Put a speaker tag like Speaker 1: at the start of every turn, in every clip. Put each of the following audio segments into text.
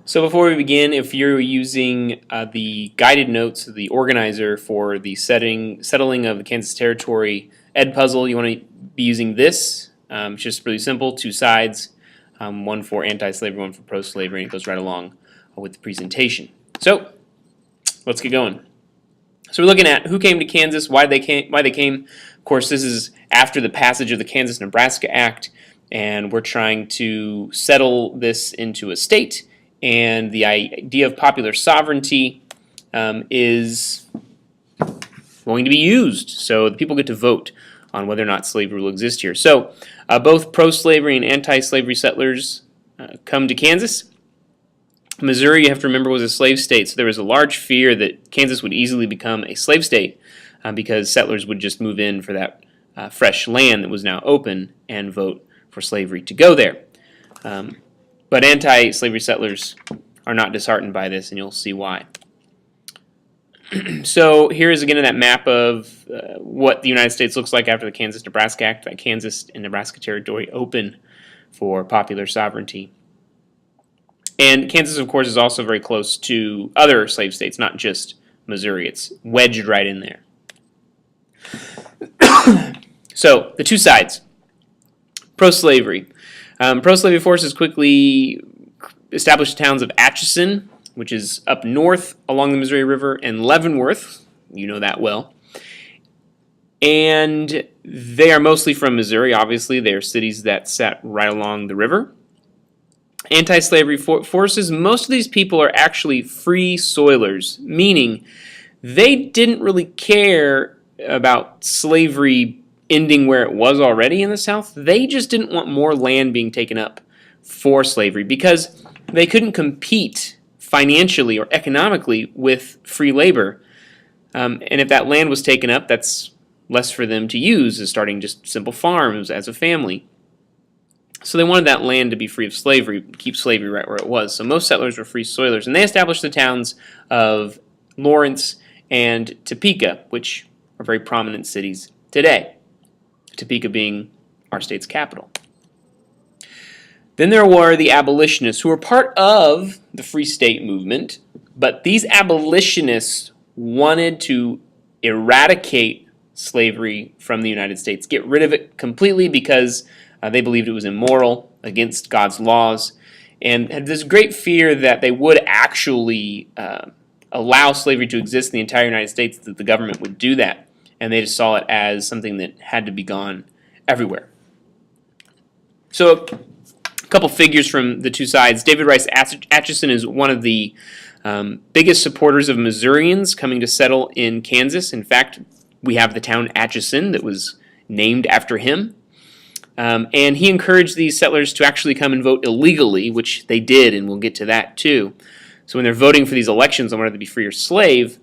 Speaker 1: So before we begin, if you're using the guided notes, the organizer for the settling of the Kansas Territory Ed puzzle, you want to be using this. It's just really simple, two sides, one for anti-slavery, one for pro-slavery, and it goes right along with the presentation. So let's get going. So we're looking at who came to Kansas, why they came. Of course, this is after the passage of the Kansas-Nebraska Act, and we're trying to settle this into a state. And the idea of popular sovereignty is going to be used. So the people get to vote on whether or not slavery will exist here. So both pro-slavery and anti-slavery settlers come to Kansas. Missouri, you have to remember, was a slave state, so there was a large fear that Kansas would easily become a slave state because settlers would just move in for that fresh land that was now open and vote for slavery to go there. But anti-slavery settlers are not disheartened by this, and you'll see why. So here is again that map of what the United States looks like after the Kansas-Nebraska Act. That Kansas and Nebraska territory open for popular sovereignty. And Kansas, of course, is also very close to other slave states, not just Missouri. It's wedged right in there. So the two sides. Pro-slavery. Pro-slavery forces quickly established the towns of Atchison, which is up north along the Missouri River, and Leavenworth. You know that well. And they are mostly from Missouri, obviously. They are cities that sat right along the river. Anti-slavery forces, most of these people are actually free soilers, meaning they didn't really care about slavery ending where it was already in the South. They just didn't want more land being taken up for slavery because they couldn't compete financially or economically with free labor. And if that land was taken up, that's less for them to use as starting just simple farms as a family. So they wanted that land to be free of slavery, keep slavery right where it was. So most settlers were free soilers, and they established the towns of Lawrence and Topeka, which are very prominent cities today. Topeka being our state's capital. Then there were the abolitionists, who were part of the Free State movement, but these abolitionists wanted to eradicate slavery from the United States, get rid of it completely because they believed it was immoral, against God's laws, and had this great fear that they would actually allow slavery to exist in the entire United States, that the government would do that. And they just saw it as something that had to be gone everywhere. So a couple figures from the two sides. David Rice Atchison is one of the biggest supporters of Missourians coming to settle in Kansas. In fact, we have the town Atchison that was named after him. And he encouraged these settlers to actually come and vote illegally, which they did, and we'll get to that too. So when they're voting for these elections on whether to be free or slave,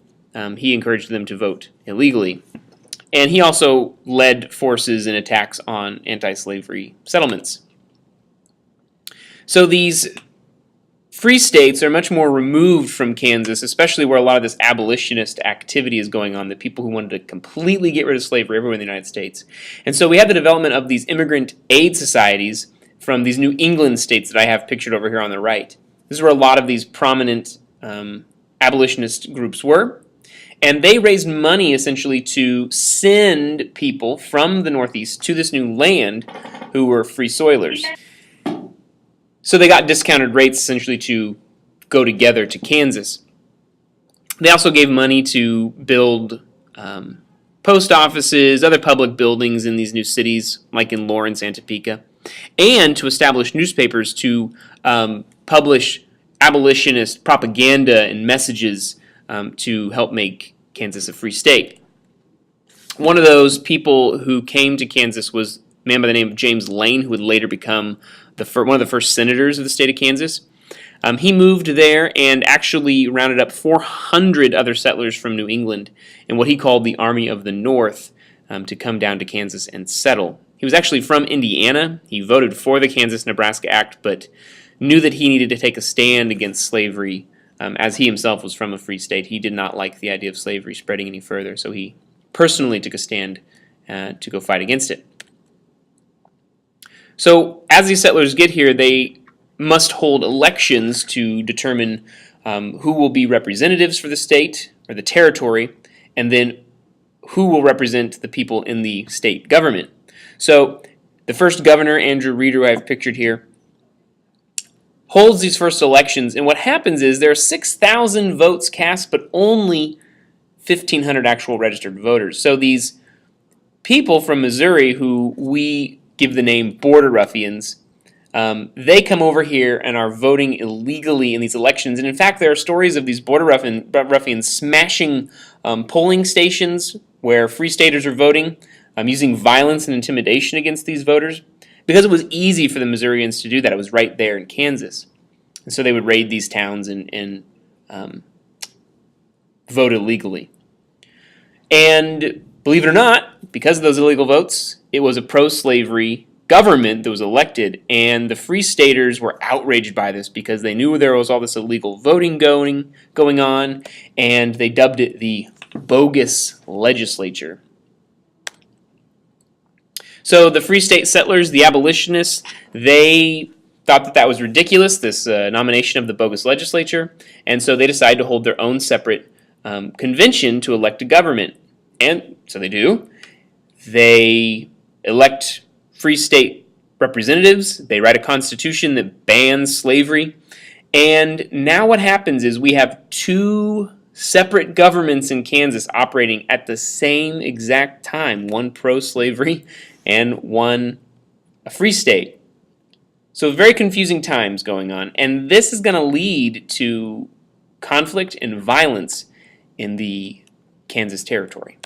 Speaker 1: he encouraged them to vote illegally. And he also led forces in attacks on anti-slavery settlements. So these free states are much more removed from Kansas, especially where a lot of this abolitionist activity is going on, the people who wanted to completely get rid of slavery everywhere in the United States. And so we have the development of these immigrant aid societies from these New England states that I have pictured over here on the right. This is where a lot of these prominent abolitionist groups were. And they raised money essentially to send people from the Northeast to this new land who were free soilers. So they got discounted rates essentially to go together to Kansas. They also gave money to build post offices, other public buildings in these new cities, like in Lawrence and Topeka, and to establish newspapers to publish abolitionist propaganda and messages to help make Kansas a free state. One of those people who came to Kansas was a man by the name of James Lane, who would later become one of the first senators of the state of Kansas. He moved there and actually rounded up 400 other settlers from New England in what he called the Army of the North to come down to Kansas and settle. He was actually from Indiana. He voted for the Kansas-Nebraska Act, but knew that he needed to take a stand against slavery. As he himself was from a free state, he did not like the idea of slavery spreading any further, so he personally took a stand to go fight against it. So as these settlers get here, they must hold elections to determine who will be representatives for the state or the territory, and then who will represent the people in the state government. So the first governor, Andrew Reed, who I've pictured here, holds these first elections, and what happens is there are 6,000 votes cast, but only 1,500 actual registered voters. So these people from Missouri, who we give the name border ruffians, they come over here and are voting illegally in these elections. And in fact, there are stories of these border ruffians smashing polling stations where free staters are voting, using violence and intimidation against these voters, because it was easy for the Missourians to do that. It was right there in Kansas. And so they would raid these towns and vote illegally. And believe it or not, because of those illegal votes, it was a pro-slavery government that was elected, and the Free Staters were outraged by this because they knew there was all this illegal voting going on, and they dubbed it the bogus legislature. So the Free State settlers, the abolitionists, they thought that that was ridiculous, this nomination of the bogus legislature, and so they decided to hold their own separate convention to elect a government. And so they do. They elect free state representatives. They write a constitution that bans slavery. And now what happens is we have two separate governments in Kansas operating at the same exact time, one pro-slavery and one a free state. So very confusing times going on. And this is going to lead to conflict and violence in the Kansas territory.